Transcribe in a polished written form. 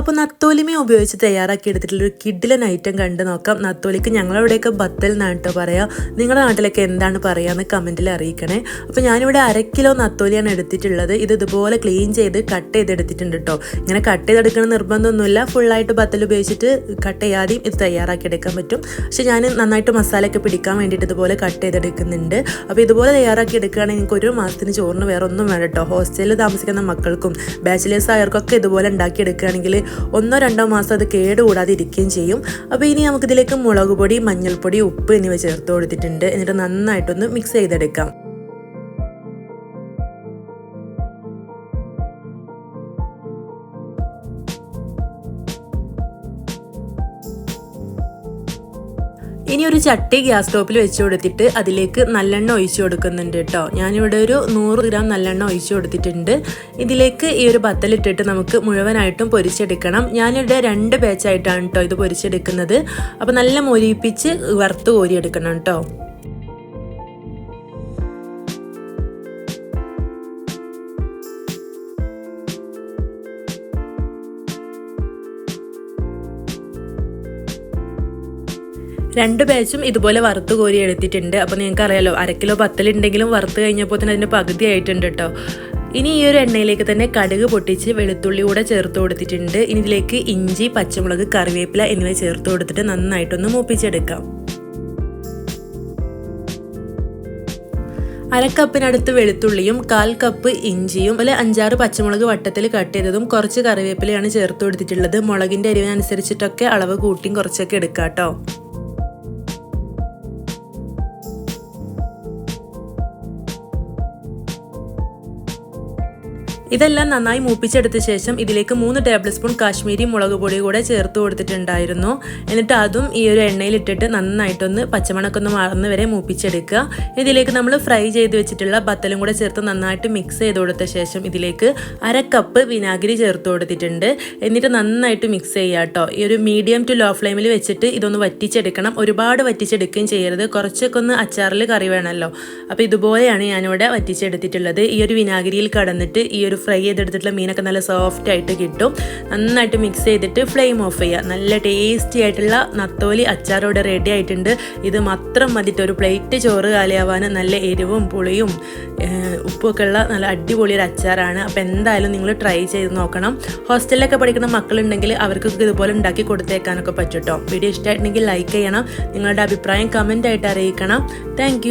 അപ്പോൾ നത്തോലിമ ഉപയോഗിച്ച് തയ്യാറാക്കി എടുത്തിട്ടുള്ളൊരു കിഡിലൻ ഐറ്റം കണ്ട് നോക്കാം. നത്തോലിക്ക് ഞങ്ങളവിടെയൊക്കെ ബത്തൽ എന്നാണ് കേട്ടോ പറയുക. നിങ്ങളുടെ നാട്ടിലൊക്കെ എന്താണ് പറയുകയെന്ന് കമൻറ്റിൽ അറിയിക്കണേ. അപ്പോൾ ഞാനിവിടെ 1 കിലോ നത്തോലിയാണ് എടുത്തിട്ടുള്ളത്. ഇത് ഇതുപോലെ ക്ലീൻ ചെയ്ത് കട്ട് ചെയ്തെടുത്തിട്ടുണ്ട് കേട്ടോ. ഇങ്ങനെ കട്ട് ചെയ്തെടുക്കണ നിർബന്ധമൊന്നുമില്ല. ഫുള്ളായിട്ട് ബത്തൽ ഉപയോഗിച്ചിട്ട് കട്ട് ചെയ്യാതെയും ഇത് തയ്യാറാക്കി എടുക്കാൻ പറ്റും. പക്ഷേ ഞാൻ നന്നായിട്ട് മസാലയൊക്കെ പിടിക്കാൻ വേണ്ടിയിട്ട് ഇതുപോലെ കട്ട് ചെയ്തെടുക്കുന്നുണ്ട്. അപ്പോൾ ഇതുപോലെ തയ്യാറാക്കി എടുക്കുകയാണെങ്കിൽ നിങ്ങൾക്ക് 1 മാസത്തിന് ചോറിന് വേറെ ഒന്നും വേണ്ട കേട്ടോ. ഹോസ്റ്റലിൽ താമസിക്കുന്ന മക്കൾക്കും ബാച്ചിലേഴ്സ് ആയവർക്കൊക്കെ ഇതുപോലെ ഉണ്ടാക്കിയെടുക്കുകയാണെങ്കിൽ 1-2 മാസം അത് കേടുകൂടാതെ ഇരിക്കുകയും ചെയ്യും. അപ്പോൾ ഇനി നമുക്കിതിലേക്ക് മുളക് പൊടി, മഞ്ഞൾപ്പൊടി, ഉപ്പ് എന്നിവ ചേർത്ത് കൊടുത്തിട്ടുണ്ട്. എന്നിട്ട് നന്നായിട്ടൊന്ന് മിക്സ് ചെയ്തെടുക്കാം. ഇനി ഒരു ചട്ടി ഗ്യാസ് സ്റ്റോപ്പിൽ വെച്ച് കൊടുത്തിട്ട് അതിലേക്ക് നല്ലെണ്ണ ഒഴിച്ചു കൊടുക്കുന്നുണ്ട് കേട്ടോ. ഞാനിവിടെ ഒരു 100 ഗ്രാം നല്ലെണ്ണ ഒഴിച്ചു കൊടുത്തിട്ടുണ്ട്. ഇതിലേക്ക് ഈ ഒരു ബത്തലിട്ടിട്ട് നമുക്ക് മുഴുവനായിട്ടും പൊരിച്ചെടുക്കണം. ഞാനിവിടെ 2 ബാച്ചായിട്ടാണ് കേട്ടോ ഇത് പൊരിച്ചെടുക്കുന്നത്. അപ്പോൾ നല്ല മൊരിപ്പിച്ച് വറുത്ത് കോരിയെടുക്കണം കേട്ടോ. രണ്ട് ബാച്ചും ഇതുപോലെ വറുത്ത് കോരി എടുത്തിട്ടുണ്ട്. അപ്പോൾ നിങ്ങൾക്ക് അറിയാലോ 1 കിലോ ബത്തലുണ്ടെങ്കിലും വറുത്ത് കഴിഞ്ഞപ്പോൾ തന്നെ അതിൻ്റെ പകുതി ആയിട്ടുണ്ട് കേട്ടോ. ഇനി ഈ ഒരു എണ്ണയിലേക്ക് തന്നെ കടുക് പൊട്ടിച്ച് വെളുത്തുള്ളി കൂടെ ചേർത്ത് കൊടുത്തിട്ടുണ്ട്. ഇനി ഇതിലേക്ക് ഇഞ്ചി, പച്ചമുളക്, കറിവേപ്പില എന്നിവ ചേർത്ത് കൊടുത്തിട്ട് നന്നായിട്ടൊന്ന് മൂപ്പിച്ചെടുക്കാം. 1/2 കപ്പിനടുത്ത് വെളുത്തുള്ളിയും 1/4 കപ്പ് ഇഞ്ചിയും അതുപോലെ 5-6 പച്ചമുളക് വട്ടത്തിൽ കട്ട് ചെയ്തതും കുറച്ച് കറിവേപ്പിലയാണ് ചേർത്ത് കൊടുത്തിട്ടുള്ളത്. മുളകിൻ്റെ എരിവിനനുസരിച്ചിട്ടൊക്കെ അളവ് കൂട്ടിയും കുറച്ചൊക്കെ എടുക്കാം കേട്ടോ. ഇതെല്ലാം നന്നായി മൂപ്പിച്ചെടുത്ത ശേഷം ഇതിലേക്ക് 3 ടേബിൾ സ്പൂൺ കാശ്മീരി മുളക് പൊടി കൂടെ ചേർത്ത് കൊടുത്തിട്ടുണ്ടായിരുന്നു. എന്നിട്ട് അതും ഈ ഒരു എണ്ണയിലിട്ടിട്ട് നന്നായിട്ടൊന്ന് പച്ചമണക്കൊന്ന് മാറുന്ന വരെ മൂപ്പിച്ചെടുക്കുക. ഇതിലേക്ക് നമ്മൾ ഫ്രൈ ചെയ്ത് വെച്ചിട്ടുള്ള ബത്തലും കൂടെ ചേർത്ത് നന്നായിട്ട് മിക്സ് ചെയ്ത് കൊടുത്ത ശേഷം ഇതിലേക്ക് 1/2 കപ്പ് വിനാഗിരി ചേർത്ത് കൊടുത്തിട്ടുണ്ട്. എന്നിട്ട് നന്നായിട്ട് മിക്സ് ചെയ്യുക കേട്ടോ. ഈ ഒരു മീഡിയം ടു ലോ ഫ്ലെയിമിൽ വെച്ചിട്ട് ഇതൊന്ന് വറ്റിച്ചെടുക്കണം. ഒരുപാട് വറ്റിച്ചെടുക്കുകയും ചെയ്യരുത്. കുറച്ചൊക്കെ ഒന്ന് അച്ചാറിൽ കറി വേണമല്ലോ. അപ്പോൾ ഇതുപോലെയാണ് ഞാനിവിടെ വറ്റിച്ചെടുത്തിട്ടുള്ളത്. ഈ ഒരു വിനാഗിരിയിൽ കടന്നിട്ട് ഈ ഒരു ഫ്രൈ ചെയ്തെടുത്തിട്ടുള്ള മീനൊക്കെ നല്ല സോഫ്റ്റ് ആയിട്ട് കിട്ടും. നന്നായിട്ട് മിക്സ് ചെയ്തിട്ട് ഫ്ലെയിം ഓഫ് ചെയ്യുക. നല്ല ടേസ്റ്റി ആയിട്ടുള്ള നത്തോലി അച്ചാറോടെ റെഡി ആയിട്ടുണ്ട്. ഇത് മാത്രം മതിട്ട് ഒരു പ്ലേറ്റ് ചോറ് കാലിയാവാൻ നല്ല എരിവും പുളിയും ഉപ്പൊക്കെ ഉള്ള നല്ല അടിപൊളി ഒരു അച്ചാറാണ്. അപ്പോൾ എന്തായാലും നിങ്ങൾ ട്രൈ ചെയ്ത് നോക്കണം. ഹോസ്റ്റലിലൊക്കെ പഠിക്കുന്ന മക്കളുണ്ടെങ്കിൽ അവർക്കൊക്കെ ഇതുപോലെ ഉണ്ടാക്കി കൊടുത്തേക്കാനൊക്കെ പറ്റും കേട്ടോ. വീഡിയോ ഇഷ്ടമായിട്ടുണ്ടെങ്കിൽ ലൈക്ക് ചെയ്യണം. നിങ്ങളുടെ അഭിപ്രായം കമൻ്റ് ആയിട്ട് അറിയിക്കണം. താങ്ക്